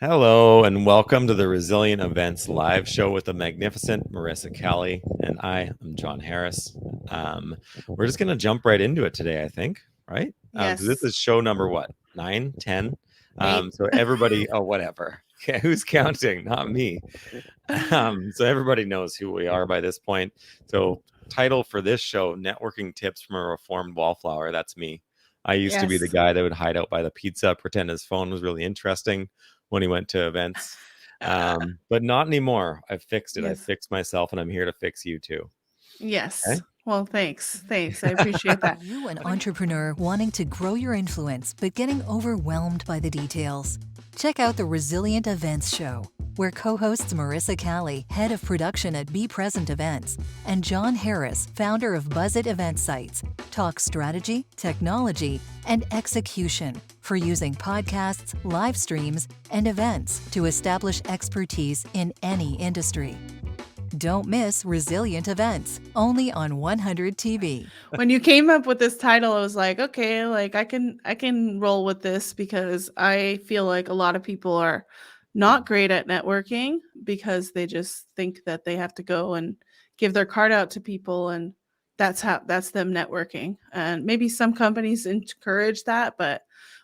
Hello and welcome to the Resilient Events live show with the magnificent Marissa Callie, and I am John Harris. We're just going to jump right into it today, I think, right? So this Yes. is show number what, 9, 10? 8. So everybody, oh, whatever. Okay, who's counting? Not me. So everybody knows who we are by this point. So title for this show, Networking Tips from a Reformed Wallflower. That's me. I used to be the Yes. guy that would hide out by the pizza, pretend his phone was really interesting when he went to events. But not anymore. I've fixed it. I Yes. fixed myself, and I'm here to fix you too. Yes. Okay. Well, thanks. Thanks. I appreciate Are that. you an entrepreneur wanting to grow your influence but getting overwhelmed by the details? Check out the Resilient Events Show, where co-hosts Marissa Callie, head of production at Be Present Events, and John Harris, founder of Buzz It Event Sites, talk strategy, technology, and execution for using podcasts, live streams, and events to establish expertise in any industry. Don't miss Resilient Events, only on 100 TV. When you came up with this title, I was like, okay, like I can roll with this because I feel like a lot of people are not great at networking because they just think that they have to go and give their card out to people, and that's them networking. And maybe some companies encourage that, but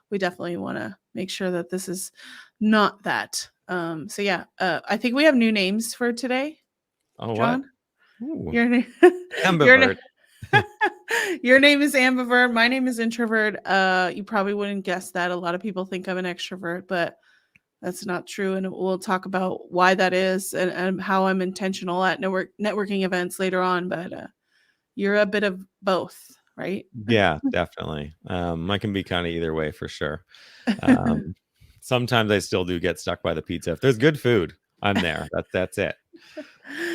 we definitely want to make sure that this is not that. So yeah, I think we have new names for today. Oh, what? John, Ooh, your name, your name, ambivert. your name is ambivert. My name is introvert. You probably wouldn't guess that. A lot of people think I'm an extrovert, but that's not true. And we'll talk about why that is and how I'm intentional at networking events later on. But you're a bit of both, right? Yeah, definitely. I can be kind of either way for sure. Um, Sometimes I still do get stuck by the pizza. If there's good food, I'm there. That's it.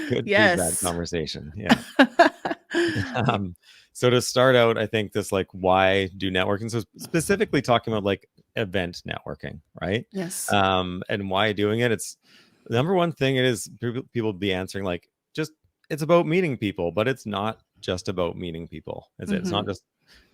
Good food, bad Yes. conversation. Yeah. Um, so to start out, I think this like why do networking? So specifically talking about like event networking, right? Yes. And why doing it? It's the number one thing. It is people be answering like just it's about meeting people, but it's not just about meeting people. Is it? It's Hmm.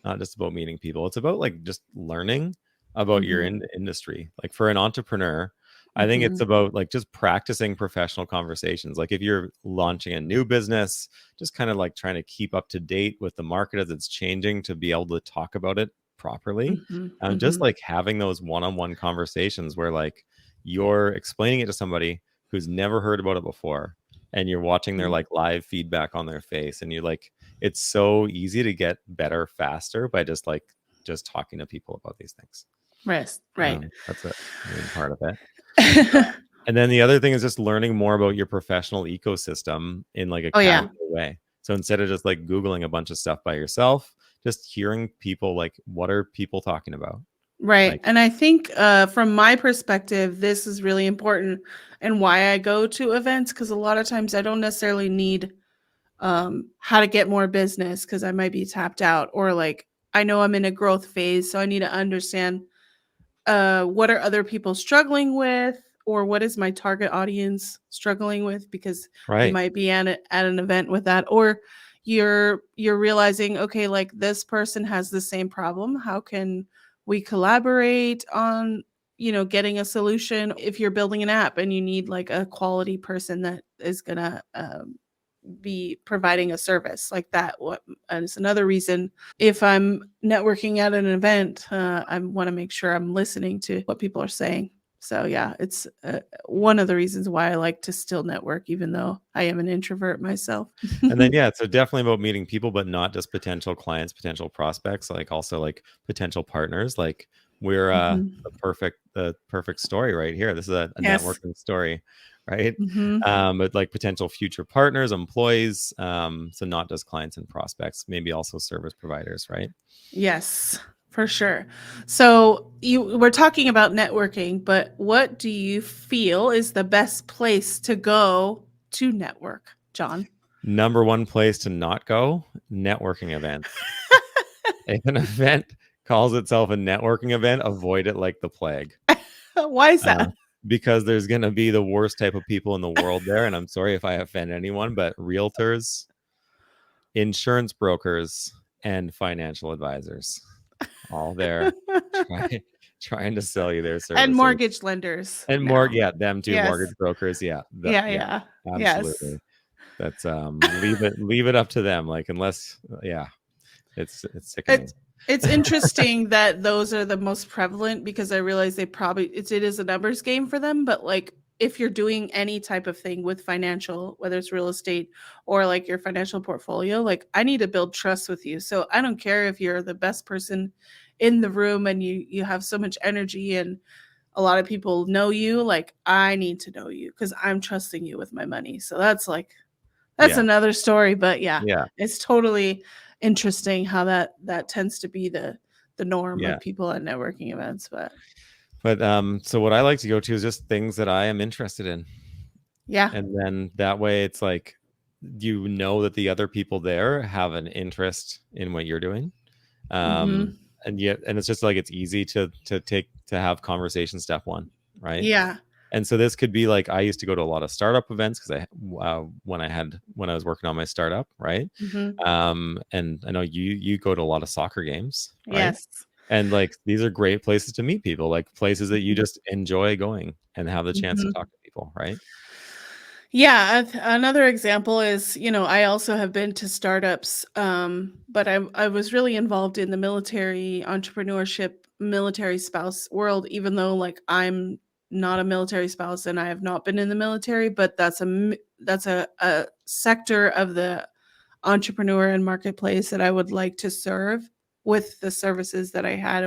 not just about meeting people. It's about like just learning about your Hmm. industry. Like for an entrepreneur, I think it's Hmm. about like just practicing professional conversations. Like if you're launching a new business, just kind of like trying to keep up to date with the market as it's changing to be able to talk about it properly. Hmm. Just Hmm. like having those one-on-one conversations where like you're explaining it to somebody who's never heard about it before and you're watching their like live feedback on their face and you're like it's so easy to get better faster by just talking to people about these things. Right. Right. That's a main part of it. And then the other thing is just learning more about your professional ecosystem in like a Oh yeah. casual way. So instead of just like Googling a bunch of stuff by yourself, just hearing people like, what are people talking about? Right. Like, And I think from my perspective, this is really important and why I go to events because a lot of times I don't necessarily need how to get more business because I might be tapped out or like I know I'm in a growth phase. So I need to understand what are other people struggling with or what is my target audience struggling with because you right, might be at an event with that or you're realizing okay like this person has the same problem, how can we collaborate on getting a solution if you're building an app and you need like a quality person that is gonna be providing a service like that. What and it's another reason if I'm networking at an event, I want to make sure I'm listening to what people are saying. So yeah, it's one of the reasons why I like to still network, even though I am an introvert myself. and then yeah, so definitely about meeting people, but not just potential clients, potential prospects, like also like potential partners. Like we're Mhm. the perfect story right here. This is a Yes. networking story, right? Hmm. But like potential future partners, employees, so not just clients and prospects, maybe also service providers, right? Yes, for sure. So you we're talking about networking, but what do you feel is the best place to go to network, John? Number one place to not go, networking events. If an event calls itself a networking event, avoid it like the plague. Why is Uh, that? because there's going to be the worst type of people in the world there. And I'm sorry if I offend anyone, but realtors, insurance brokers, and financial advisors all there try, trying to sell you their And services. mortgage lenders And now. yeah, them too, Yes. mortgage brokers. Yeah. Yeah, Yeah, yeah. Yes. absolutely. That's leave it up to them. Like, unless, yeah, it's sickening. It's interesting that those are the most prevalent, because I realize they probably it is a numbers game for them, but like if you're doing any type of thing with financial, whether it's real estate or like your financial portfolio, like I need to build trust with you. So I don't care if you're the best person in the room and you have so much energy and a lot of people know you, like I need to know you because I'm trusting you with my money. So that's Yeah. another story, but yeah, Yeah. it's totally interesting how that tends to be the norm Yeah. of people at networking events. But so what I like to go to is just things that I am interested in. yeah, And then that way it's like, you know that the other people there have an interest in what you're doing. Mhm. And yet, and it's just like, it's easy to have conversation step one, right? Yeah. And so this could be like, I used to go to a lot of startup events because when I was working on my startup, right? Mhm. And I know you go to a lot of soccer games, right? Yes. And like, these are great places to meet people, like places that you Mhm. just enjoy going and have the chance to Mhm. talk to people, right? Yeah, another example is, I also have been to startups, but I was really involved in the military entrepreneurship, military spouse world, even though like I'm not a military spouse and I have not been in the military, but that's a sector of the entrepreneur and marketplace that I would like to serve with the services that I had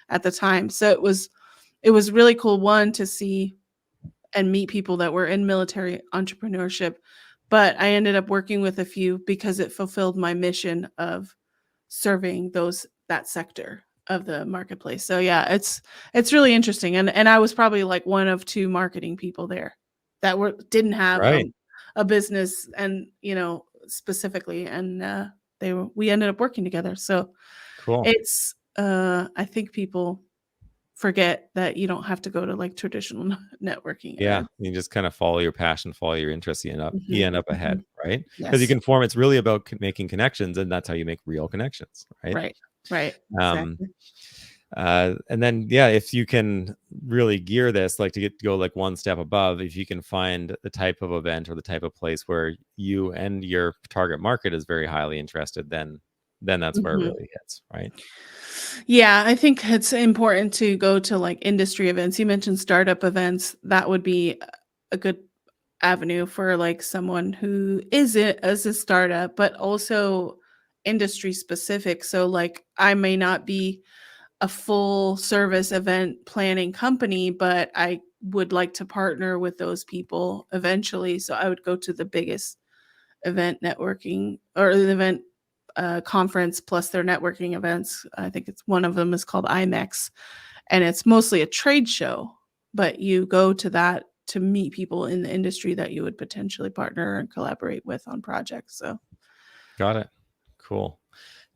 at the time. So it was really cool, one, to see and meet people that were in military entrepreneurship, but I ended up working with a few because it fulfilled my mission of serving that sector of the marketplace. So yeah, it's really interesting, and I was probably like one of two marketing people there that didn't have Right. a business, and specifically, and we ended up working together. So Cool. it's I think people forget that you don't have to go to like traditional networking Yeah, events. you just kind of follow your passion, follow your interests, you Mhm, end up ahead, mhm. right? Because you Yes. can form. It's really about making connections, and that's how you make real connections, right? Right. Right. Um, Exactly. and then, yeah, if you can really gear this, like, to go like one step above, if you can find the type of event or the type of place where you and your target market is very highly interested, then that's where it Mhm. really hits, right? Yeah, I think it's important to go to like industry events. You mentioned startup events. That would be a good avenue for like someone who is it as a startup, but also industry specific. So like I may not be a full service event planning company, but I would like to partner with those people eventually. So I would go to the biggest event networking or the event conference plus their networking events. I think it's one of them is called IMEX, and it's mostly a trade show, but you go to that to meet people in the industry that you would potentially partner and collaborate with on projects. So Got it. Cool.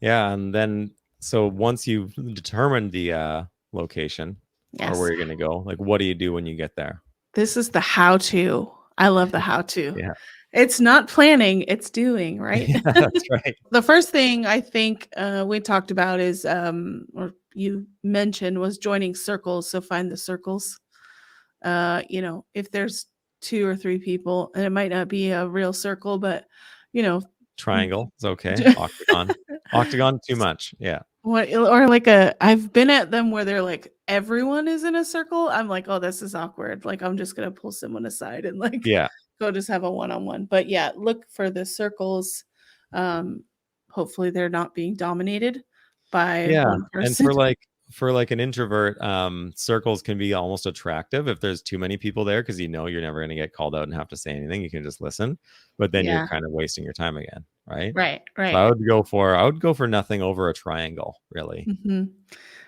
Yeah, and then, so once you've determined the location or where yes, you're going to go, like, what do you do when you get there? this is the how to. I love the how to. Yeah. It's not planning, it's doing, right? Yeah, that's right. The first thing I think we talked about is, or you mentioned, was joining circles. So find the circles. If there's two or three people, and it might not be a real circle, but you know, Triangle is okay. Octagon too much. Yeah. what, or like I've been at them where they're like everyone is in a circle. I'm like, oh, this is awkward. Like I'm just gonna pull someone aside and like Yeah. go just have a one-on-one. But yeah, look for the circles. Um, hopefully they're not being dominated by Yeah. one And person. for like an introvert, circles can be almost attractive if there's too many people there, because you're never going to get called out and have to say anything. You can just listen, but then you're Yeah. kind of wasting your time again, right? Right. So Right. I would go for nothing over a triangle, really. Mhm.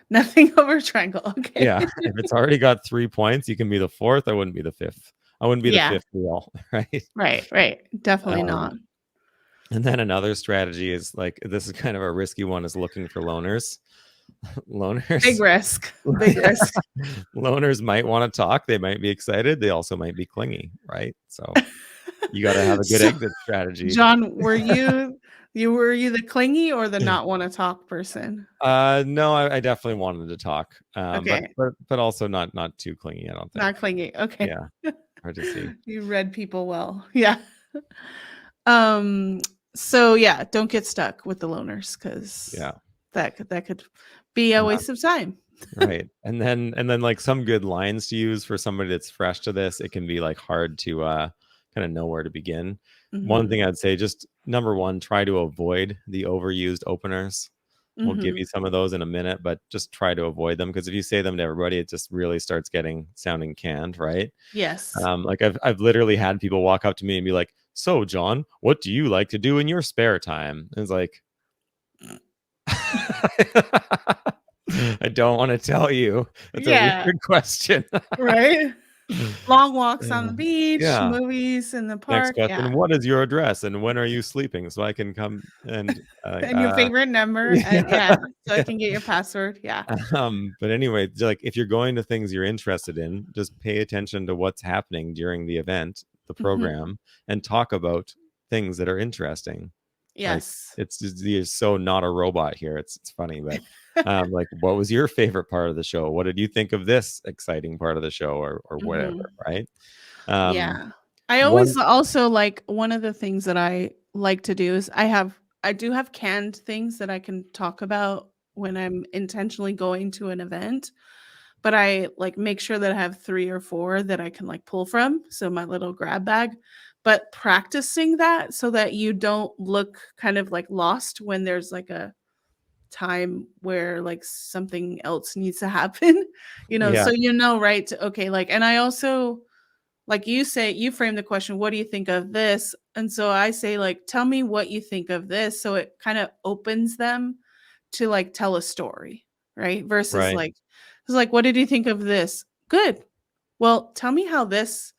Nothing over triangle. Okay. Yeah. If it's already got 3 points, you can be the fourth. I wouldn't be the fifth. I wouldn't be the Yeah. fifth wheel, right? Right. Right. Definitely not. Um, and then another strategy is, like, this is kind of a risky one, is looking for loners. Big Loners. risk. Big risk. Loners might want to talk. They might be excited. They also might be clingy, right? So you got to have a good So, exit strategy. John, were you Were you the clingy or the not want to talk person? No, I definitely wanted to talk. But Okay, also not too clingy, I don't think. not clingy. Okay. Yeah, hard to see. You read people well. Yeah. Um, so yeah, don't get stuck with the loners because Yeah. that could be a Uh, waste of time. right. And then like some good lines to use for somebody that's fresh to this, it can be like hard to kind of know where to begin. One Mhm. thing I'd say, just number one, try to avoid the overused openers. We'll give Mhm. you some of those in a minute, but just try to avoid them, because if you say them to everybody, it just really starts sounding canned, right? Yes. Like I've literally had people walk up to me and be like, "So, John, what do you like to do in your spare time?" And it's like, I don't want to tell you. It's a Yeah. weird question. Right? Long walks on the beach, Yeah. movies in the Next park. question: Yeah. what is your address and when are you sleeping so I can come and And your favorite number. yeah. Yeah. So I Yeah. can get your password. Yeah. But anyway, like if you're going to things you're interested in, just pay attention to what's happening during the event, the Mhm. program, and talk about things that are interesting. Like Yes. it's just, you're so not a robot here. It's funny, but like what was your favorite part of the show? What did you think of this exciting part of the show, or whatever, Mhm. right? Um, Yeah. I one always also like one of the things that I like to do is I do have canned things that I can talk about when I'm intentionally going to an event, but I like make sure that I have 3 or 4 that I can like pull from, so my little grab bag. But practicing that so that you don't look kind of like lost when there's like a time where like something else needs to happen, Yeah, so right? Okay, like and I also like you say, you frame the question, what do you think of this? And so I say, like, tell me what you think of this. So it kind of opens them to like tell a story, right? Versus right. like, it's like, what did you think of this? Good. Well, tell me how this,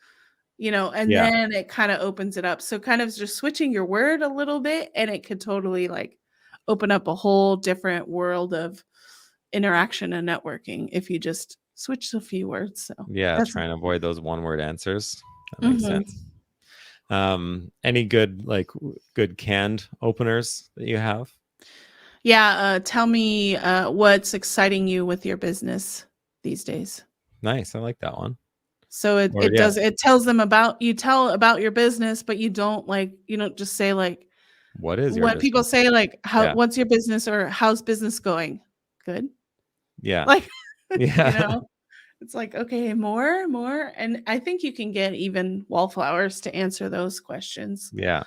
and Yeah, then it kind of opens it up. So kind of just switching your word a little bit, and it could totally like open up a whole different world of interaction and networking if you just switch a few words. So yeah, that's try and avoid those one word answers. That makes Mhm. sense. Any good, like good canned openers that you have? Yeah, tell me what's exciting you with your business these days. Nice, I like that one. So it Or it yeah, does it tells them about you tell about your business, but you don't just say like what is your what people business? say like how Yeah, what's your business or how's business going? Good. yeah, Like you yeah. know, it's like okay, more and I think you can get even wallflowers to answer those questions. Yeah.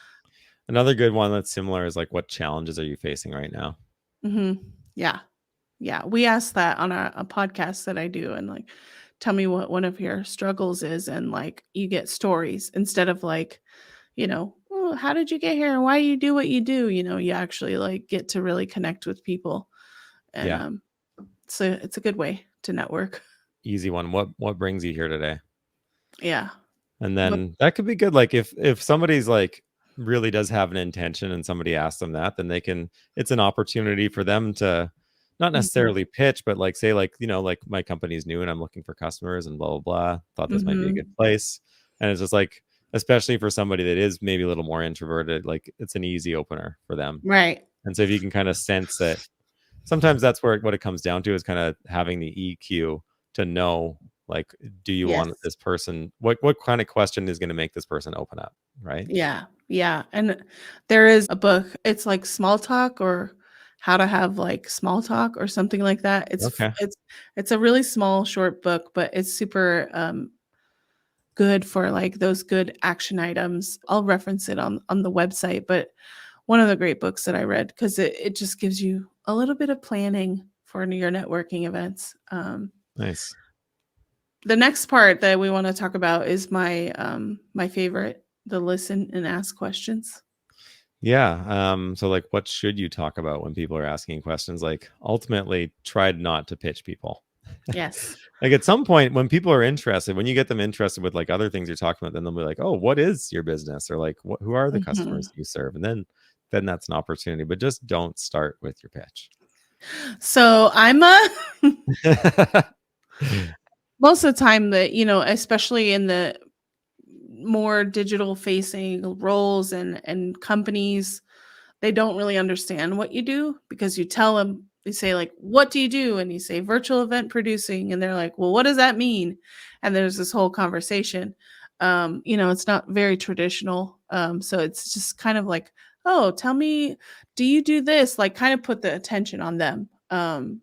Another good one that's similar is like, what challenges are you facing right now? Mhm. Yeah. Yeah, we asked that on a podcast that I do and, like, tell me what one of your struggles is, and, like, you get stories instead of, like, "Well, how did you get here, and why do you do what you do?" You actually, like, get to really connect with people, and, Yeah, so it's a good way to network. easy one. What brings you here today? Yeah. And What then that could be good. Like if somebody's like really does have an intention and somebody asks them that, then they can, it's an opportunity for them to not Mhm. necessarily pitch, but like say like, like my company's new and I'm looking for customers and blah blah blah. Thought this might be a good Mhm. place. And it's just like, especially for somebody that is maybe a little more introverted, like it's an easy opener for them. Right. And so if you can kind of sense that, sometimes that's where what it comes down to, is kind of having the EQ to know, like, do you want Yes. this person, what kind of question is going to make this person open up, right? Yeah, yeah, and there is a book, it's like Small Talk or How to Have, like, Small Talk or something like that. Okay. It's a really small, short book, but it's super, good for, like, those good action items. I'll reference it on the website, but one of the great books that I read because it just gives you a little bit of planning for your networking events. Nice. The next part that we wanna talk about is my favorite, the listen and ask questions. Yeah. So like, what should you talk about when people are asking questions? Like, ultimately, try not to pitch people. Yes. Like at some point when people are interested, when you get them interested with like other things you're talking about, then they'll be like, oh, what is your business? Or like, who are the Mhm. customers you serve? And then that's an opportunity, but just don't start with your pitch. So I'm a most of the time that, especially in the more digital facing roles and companies, they don't really understand what you do, because you tell them, you say like, what do you do? And you say virtual event producing, and they're like, well, what does that mean? And there's this whole conversation. It's not very traditional. So it's just kind of like, oh, tell me, do you do this? Like, kind of put the attention on them.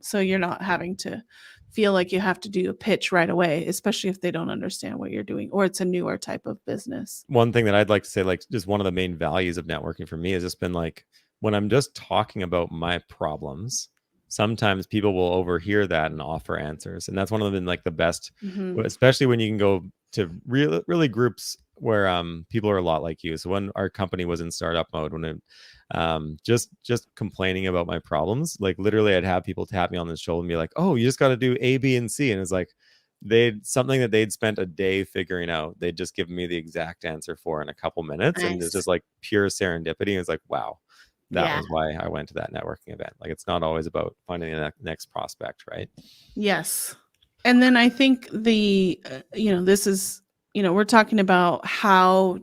So you're not having to feel like you have to do a pitch right away, especially if they don't understand what you're doing or it's a newer type of business. One thing that I'd like to say, like, just one of the main values of networking for me has just been like, when I'm just talking about my problems, sometimes people will overhear that and offer answers. And that's one of them, like the best, Mhm. especially when you can go to really groups where people are a lot like you. So when our company was in startup mode, when it just complaining about my problems, like literally I'd have people tap me on the shoulder and be like, oh, you just got to do A, B, and C. And it's like, they'd something that they'd spent a day figuring out, they'd just give me the exact answer for in a couple minutes. And it's Nice. just like pure serendipity. And it's like, wow, that Yeah. was why I went to that networking event. Like, it's not always about finding the next prospect, right? Yes. And then I think this is, we're talking about how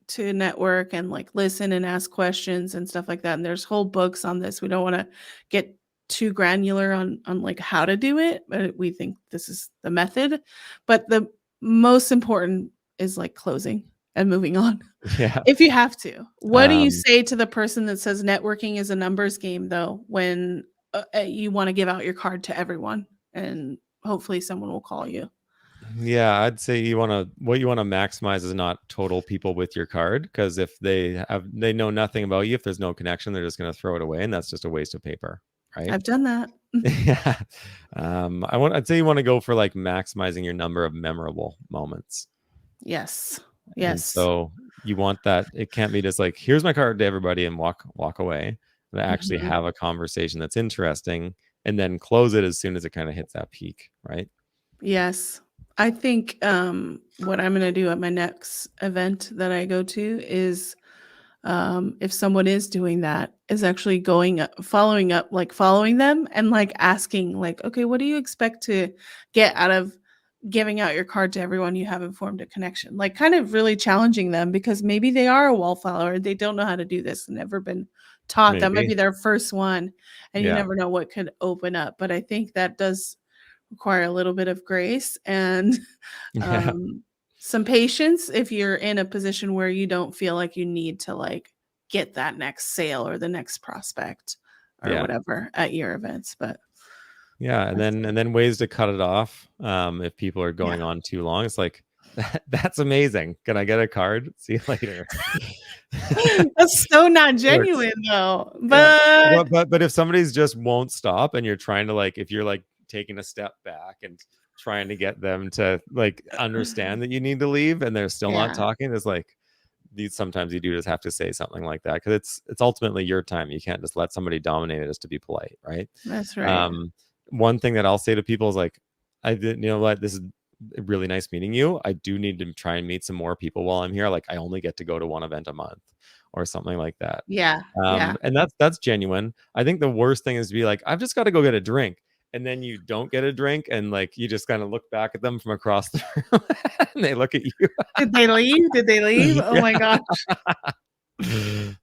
to network and like listen and ask questions and stuff like that. And there's whole books on this. We don't want to get too granular on like how to do it, but we think this is the method. But the most important is like closing and moving on. Yeah. If you have to. What do you Um, say to the person that says networking is a numbers game, though, when you want to give out your card to everyone and hopefully someone will call you? yeah, I'd say what you want to maximize is not total people with your card, because if they know nothing about you, if there's no connection, they're just going to throw it away, and that's just a waste of paper, right? I've done that. Yeah. I'd say you want to go for like maximizing your number of memorable moments. Yes. And Yes. so you want that, it can't be just like, here's my card to everybody and walk away. But actually Mhm. have a conversation that's interesting, and then close it as soon as it kind of hits that peak, right? Yes. I think what I'm going to do at my next event that I go to is, if someone is doing that, is actually following up, like following them and like asking, like, okay, what do you expect to get out of giving out your card to everyone you haven't formed a connection? Like, kind of really challenging them, because maybe they are a wallflower. They don't know how to do this, never been taught. That might Maybe. be their first one, and you Yeah. never know what could open up. But I think that does require a little bit of grace and Yeah. um, some patience if you're in a position where you don't feel like you need to like get that next sale or the next prospect or Yeah. whatever at your events. But Yeah. And that's then ways to cut it off. If people are yeah. going on too long, it's like, that's amazing. Can I get a card? See you later. That's so not Works. genuine though. Yeah. But But if somebody's just won't stop, and you're trying to like, if you're like taking a step back and trying to get them to like understand that you need to leave and they're still not yeah, talking, it's like, these sometimes you do just have to say something like that, because it's ultimately your time. You can't just let somebody dominate it just to be polite, right? that's right. um One thing that I'll say to people is like, I did, you know what, this is really nice meeting you. I do need to try and meet some more people while I'm here. Like, I only get to go to one event a month or something like that. Yeah, yeah. And that's genuine. I think the worst thing is to be like, I've just got to go get a drink, and then you don't get a drink, and like you just kind of look back at them from across the room and they look at you. Did they leave? Did they leave? Oh Yeah. my gosh.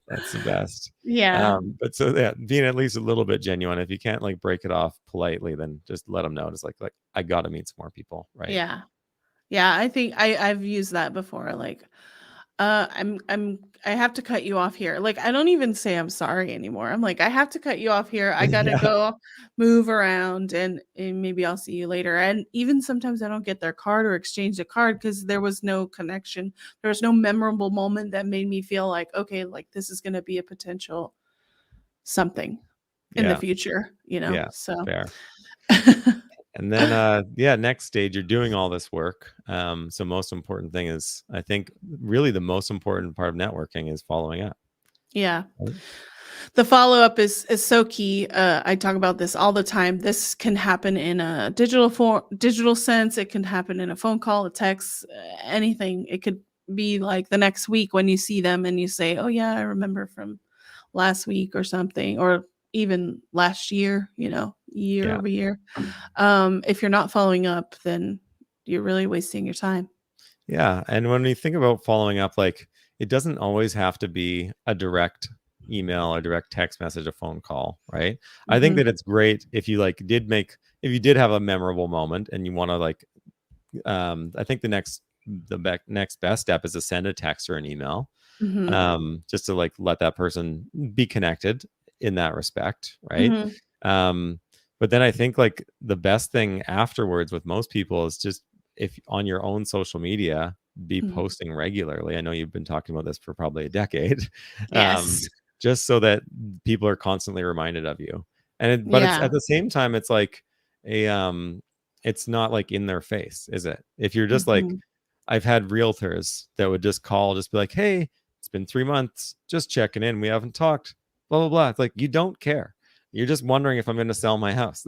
That's the best. Yeah. But so yeah, being at least a little bit genuine. If you can't like break it off politely, then just let them know. It's like I gotta meet some more people, right? Yeah. Yeah, I think I've used that before, like, I have to cut you off here. Like, I don't even say I'm sorry anymore. I'm like, I have to cut you off here. I gotta Yeah, go move around, and maybe I'll see you later. And even sometimes I don't get their card or exchange the card because there was no connection. There was no memorable moment that made me feel like, okay, like this is gonna be a potential something in the yeah, future, yeah. So Fair. And then yeah, next stage, you're doing all this work. So most important thing is, I think really the most important part of networking is following up. yeah. Right? The follow-up is so key. I talk about this all the time. This can happen in a digital sense. It can happen in a phone call, a text, anything. It could be like the next week when you see them and you say, "Oh yeah, I remember from last week," or something, or even last year, year Yeah. over year. If you're not following up, then you're really wasting your time. Yeah. And when we think about following up, like, it doesn't always have to be a direct email, a direct text message, a phone call, right? I think Mhm. that it's great if you like if you did have a memorable moment and you want to like I think next best step is to send a text or an email, Mhm. just to like let that person be connected in that respect, right? Mhm. um but then I think like the best thing afterwards with most people is just, if on your own social media, be Mhm. posting regularly. I know you've been talking about this for probably a decade. um Yes. just so that people are constantly reminded of you. But it's Yeah. at the same time, it's like a it's not like in their face, is it? If you're just like, Mhm. I've had realtors that would just call, just be like, "Hey, it's been 3 months, just checking in. We haven't talked." Blah blah blah. It's like, you don't care. You're just wondering if I'm going to sell my house.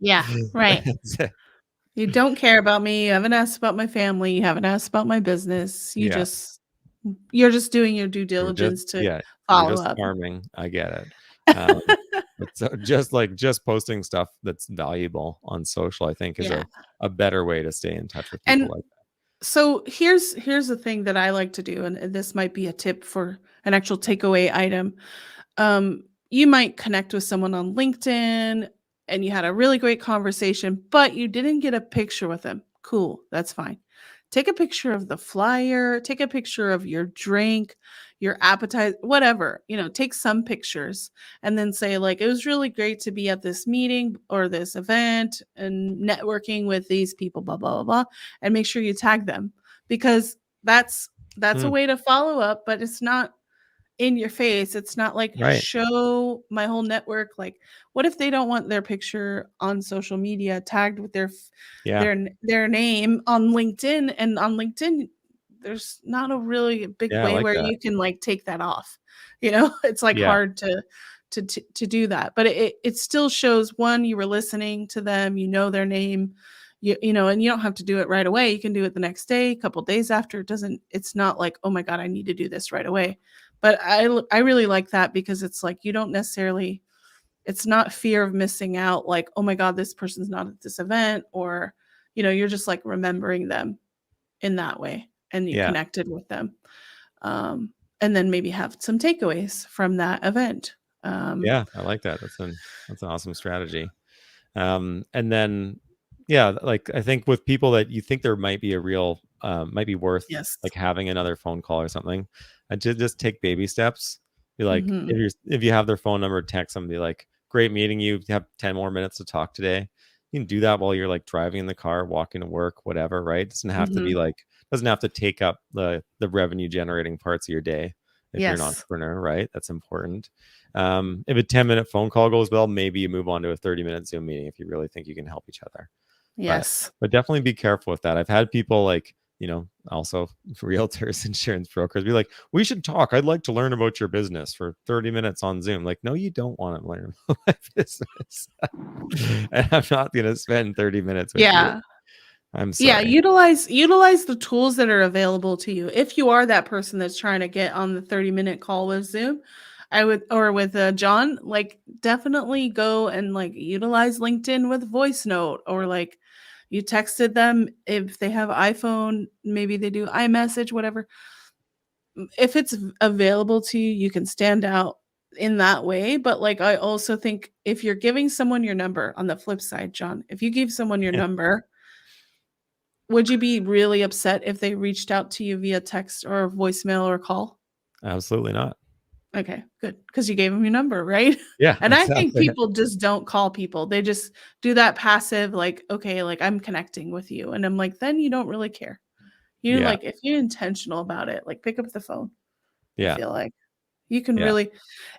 Yeah, right. That's it. You don't care about me, you haven't asked about my family, you haven't asked about my business, Yeah, you're just doing your due you're just diligence to yeah, you're follow just up. farming. I get it. Um, but so just posting stuff that's valuable on social, I think, is Yeah, a better way to stay in touch with people and like so here's the thing that I like to do, and this might be a tip for an actual takeaway item. You might connect with someone on LinkedIn and you had a really great conversation, but you didn't get a picture with them. Cool, that's fine. Take a picture of the flyer, take a picture of your drink, your appetite, whatever. Take some pictures and then say, like, it was really great to be at this meeting or this event and networking with these people, blah, blah, blah, blah. And make sure you tag them because that's a that. way to follow up, but it's not in your face. It's not like Right. show my whole network. Like, what if they don't want their picture on social media tagged with Yeah. their name on LinkedIn? And on LinkedIn, there's not a really big Yeah, I way like where that. you can like take that off. It's like Yeah. hard to do that. But it still shows one, you were listening to them, you know their name. And you don't have to do it right away. You can do it the next day, a couple days after. It's not like, oh my God, I need to do this right away. But I really like that because it's like you don't necessarily it's not fear of missing out, like, "Oh my god, this person's not at this event," or, you're just, like, remembering them in that way, and you Yeah. connected with them. Um, and then maybe have some takeaways from that event. Um Yeah, I like that. That's an awesome strategy. And then, yeah, like I think with people that you think there might be a real, might be worth Yes. like having another phone call or something, and just take baby steps. Be like, Mhm. if you have their phone number, text them. Be like, great meeting you. You have 10 more minutes to talk today. You can do that while you're like driving in the car, walking to work, whatever. Right? Doesn't have to be Mhm. like, doesn't have to take up the revenue generating parts of your day. If you're an Yes. entrepreneur, right? That's important. If a 10-minute phone call goes well, maybe you move on to a 30-minute Zoom meeting if you really think you can help each other. But Yes. definitely be careful with that. I've had people like, also realtors, insurance brokers be like, we should talk. I'd like to learn about your business for 30 minutes on Zoom. Like, no, you don't want to learn about my business. And I'm not going to spend 30 minutes with you. Yeah. I'm Yeah, sorry. utilize the tools that are available to you. If you are that person that's trying to get on the 30-minute call with Zoom, I would or with John, like definitely go and like utilize LinkedIn with voice note or like you texted them if they have iPhone, maybe they do iMessage, whatever. If it's available to you, you can stand out in that way. But like I also think if you're giving someone your number on the flip side, John, if you give someone your number, would you be really upset if they reached out to you via text or voicemail or call? Absolutely not. Okay, good, because you gave them your number, right? Yeah, And I think exactly. people just don't call people. They just do that passive, like, "Okay, like, I'm connecting with you," and I'm like, "Then you don't really care." Yeah. If you're intentional about it, like, pick up the phone, I Yeah. feel like. You can Yeah. really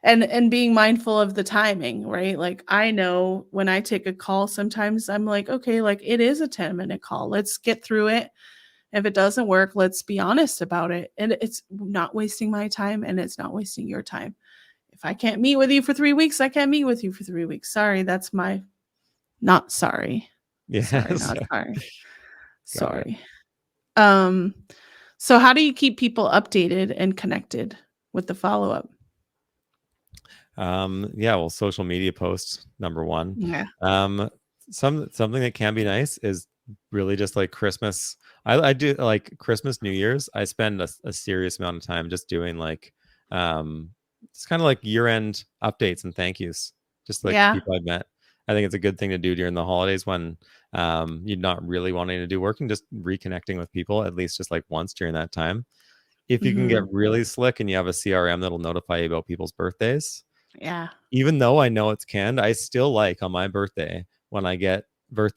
and being mindful of the timing, right? Like, I know when I take a call, sometimes I'm like, "Okay, like, it is a 10-minute call. Let's get through it. If it doesn't work, let's be honest about it. And it's not wasting my time and it's not wasting your time. If I can't meet with you for 3 weeks, I can't meet with you for 3 weeks. Sorry, that's my not sorry. Sorry, Yes. not sorry. Got it. Sorry. Um, so how do you keep people updated and connected with the follow-up? Yeah, well, social media posts, number one. Yeah. Um, something that can be nice is really just like Christmas. I do like Christmas, New Year's. I spend a serious amount of time just doing like, um, it's kind of like year-end updates and thank yous, just like to Yeah. people I've met. I think it's a good thing to do during the holidays when you're not really wanting to do work and just reconnecting with people at least just like once during that time. If you can get Mhm. really slick and you have a CRM that'll notify you about people's birthdays, Yeah. even though I know it's canned, I still like on my birthday when I get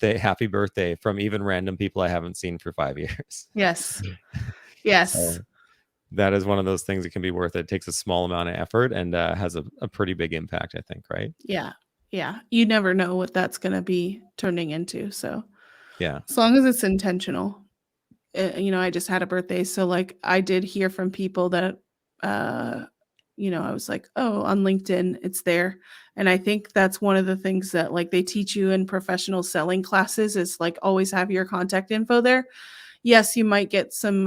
happy birthday from even random people I haven't seen for 5 years. Yes. Yes. So that is one of those things that can be worth it. It takes a small amount of effort and has a pretty big impact, I think, right? Yeah. Yeah. You never know what that's gonna be turning into, so Yeah. as long as it's intentional. I just had a birthday, so, like, I did hear from people that, uh, I was like, "Oh, on LinkedIn, it's there." And I think that's one of the things that, like, they teach you in professional selling classes is, like, always have your contact info there. Yes, you might get some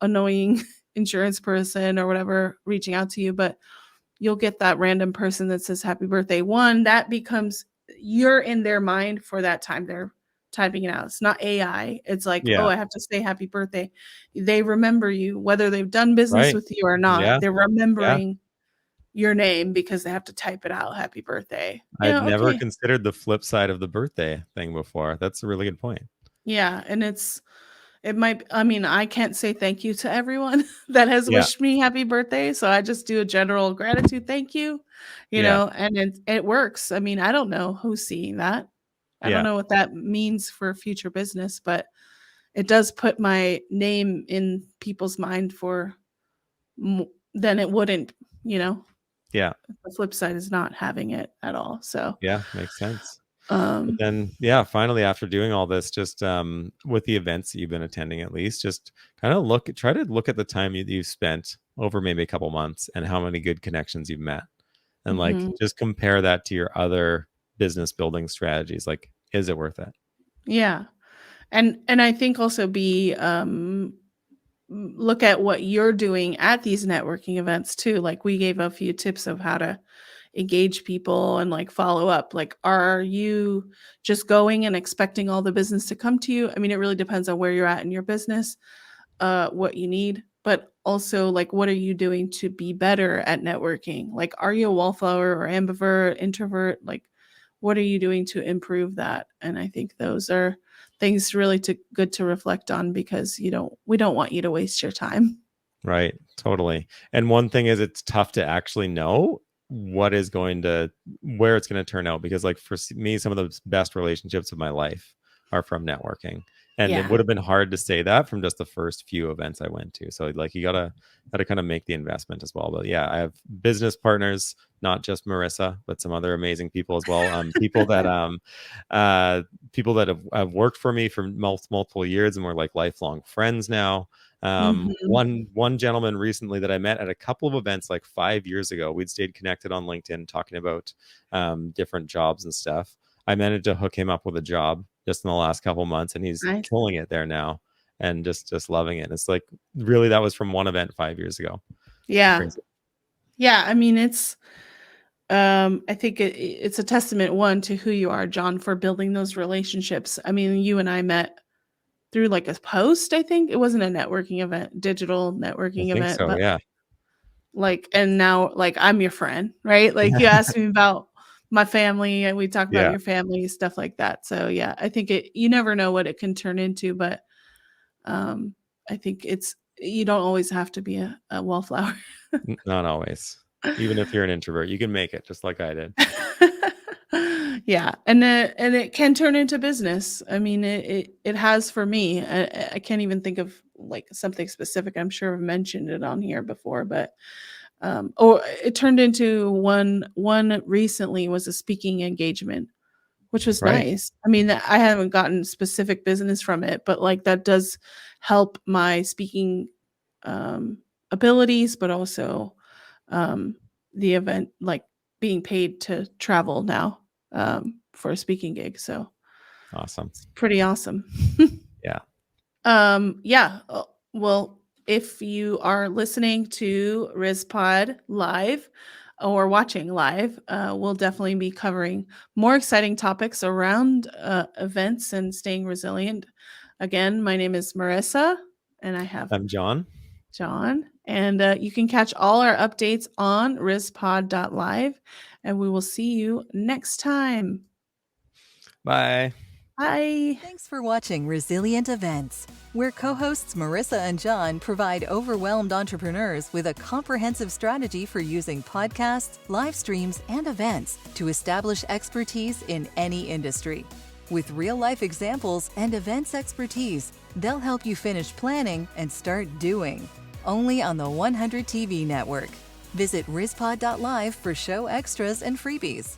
annoying insurance person or whatever reaching out to you, but you'll get that random person that says happy birthday. One, that becomes you're in their mind for that time they're typing it out. It's not AI. It's like, "Oh, Yeah. I have to say happy birthday." They remember you whether they've done business Right. with you or not. Yeah. They're Yeah. remembering your name because they have to type it out, "Happy birthday." I'd Yeah, never okay. considered the flip side of the birthday thing before. That's a really good point. Yeah, and it might I mean, I can't say thank you to everyone that has Yeah. wished me happy birthday, so I just do a general gratitude thank you, Yeah. and it works. I mean, I don't know who's seeing that. I don't Yeah. know what that means for future business, but it does put my name in people's mind for than it wouldn't, you know? Yeah. The flip side is not having it at all. So, Yeah. Makes sense. But um then, yeah, finally, after doing all this, just with the events that you've been attending, at least, just kind of try to look at the time you've spent over maybe a couple months and how many good connections you've met, and like mhm. just compare that to your other business building strategies. Like, is it worth it? Yeah. And I think also look at what you're doing at these networking events too. Like we gave a few tips of how to engage people and like follow up. Like, are you just going and expecting all the business to come to you? I mean, it really depends on where you're at in your business, what you need, but also like, what are you doing to be better at networking? Like, are you a wallflower or ambivert, introvert? Like, what are you doing to improve that? And I think those are things really good to reflect on because we don't want you to waste your time. Right, totally. And one thing is it's tough to actually know what is going to where it's going to turn out because like for me some of the best relationships of my life are from networking. And it Yeah. would have been hard to say that from just the first few events I went to. So like you got to kind of make the investment as well. But yeah, I have business partners, not just Marissa, but some other amazing people as well. Uh people that have worked for me for multiple years and we're like lifelong friends now. Mhm. One gentleman recently that I met at a couple of events like 5 years ago. We'd stayed connected on LinkedIn talking about different jobs and stuff. I managed to hook him up with a job just in the last couple months, and he's Nice. killing it there now, and just loving it. It's like really that was from one event 5 years ago. Yeah. Crazy. Yeah, I mean, I think it's a testament, one, to who you are, John, for building those relationships. I mean, you and I met through like a post, I think. It wasn't a networking event, digital I networking think event, so. but Yeah. like, and now like I'm your friend, right? Like you asked me about my family and we talk about Yeah. your family, stuff like that. So yeah, I think you never know what it can turn into, but um I think you don't always have to be a wallflower. Not always. Even if you're an introvert, you can make it just like I did. Yeah, and it can turn into business. I mean, it has for me. I can't even think of like something specific. I'm sure I've mentioned it on here before, but or it turned into one recently was a speaking engagement, which was Right. nice. I mean, I haven't gotten specific business from it, but like that does help my speaking um, abilities, but also um, the event, like being paid to travel now for a speaking gig. So Awesome. it's pretty awesome. Yeah. Yeah. Well, if you are listening to RizPod live or watching live, we'll definitely be covering more exciting topics around events and staying resilient. Again, my name is Marissa, and I have I'm John. John. And you can catch all our updates on rispod.live. And we will see you next time. Bye. Bye. Thanks for watching Resilient Events, where co-hosts Marissa and John provide overwhelmed entrepreneurs with a comprehensive strategy for using podcasts, live streams, and events to establish expertise in any industry. With real-life examples and events expertise, they'll help you finish planning and start doing. Only on the 100 TV network. Visit rispod.live for show extras and freebies.